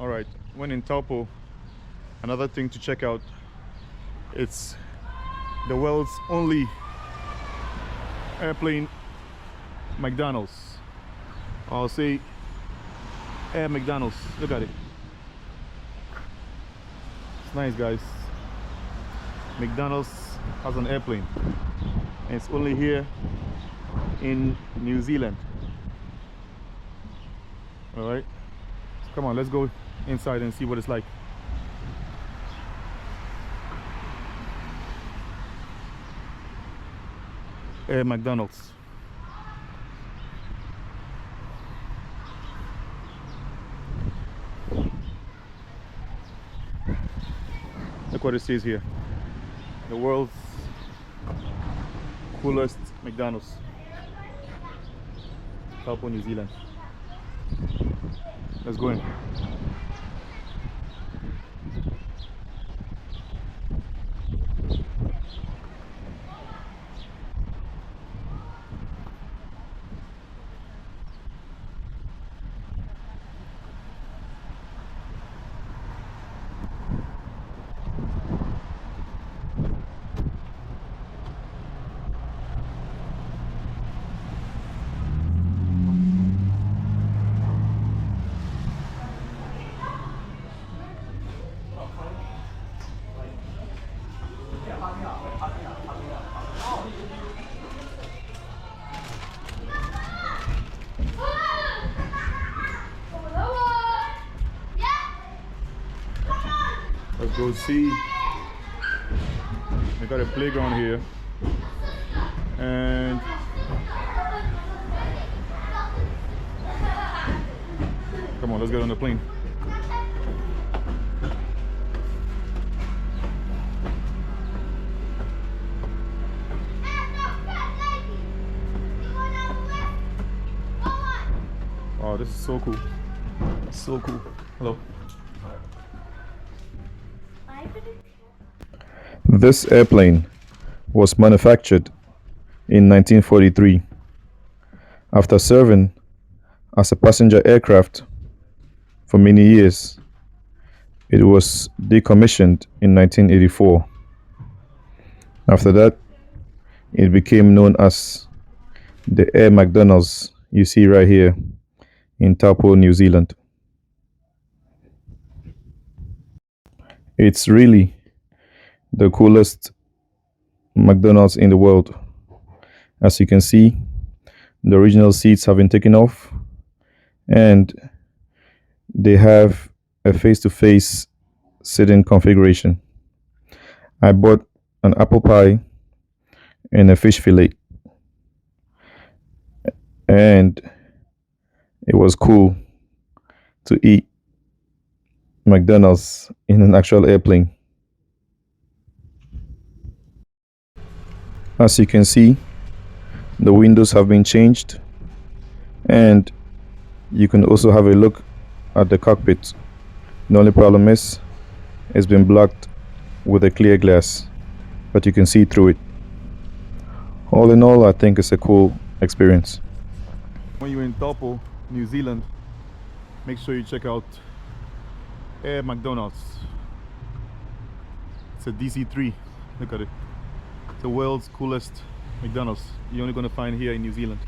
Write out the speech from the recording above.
All right, when in Taupo, another thing to check out, it's the world's only airplane McDonald's. I'll say Air McDonald's. Look at it. It's nice, guys. McDonald's has an airplane, and it's only here in New Zealand. All right, so come on, let's go inside and see what it's like. Air McDonald's. Look what it says here. The world's coolest McDonald's. Taupo, New Zealand. Let's go in. Let's go see. We got a playground here, and come on, let's get on the plane. Oh, this is so cool. So cool. Hello. This airplane was manufactured in 1943 after serving as a passenger aircraft for many years. It was decommissioned in 1984. After that, it became known as the Air McDonald's you see right here in Taupo, New Zealand. It's really the coolest McDonald's in the world. As you can see, the original seats have been taken off, and they have a face-to-face sitting configuration. I bought an apple pie and a fish fillet, and it was cool to eat McDonald's in an actual airplane. As you can see, the windows have been changed, and you can also have a look at the cockpit. The only problem is it's been blocked with a clear glass, but you can see through it. All in all, I think it's a cool experience. When you're in Taupo, New Zealand, make sure you check out Air McDonald's. It's a DC-3. Look at it. It's the world's coolest McDonald's. You're only going to find here in New Zealand.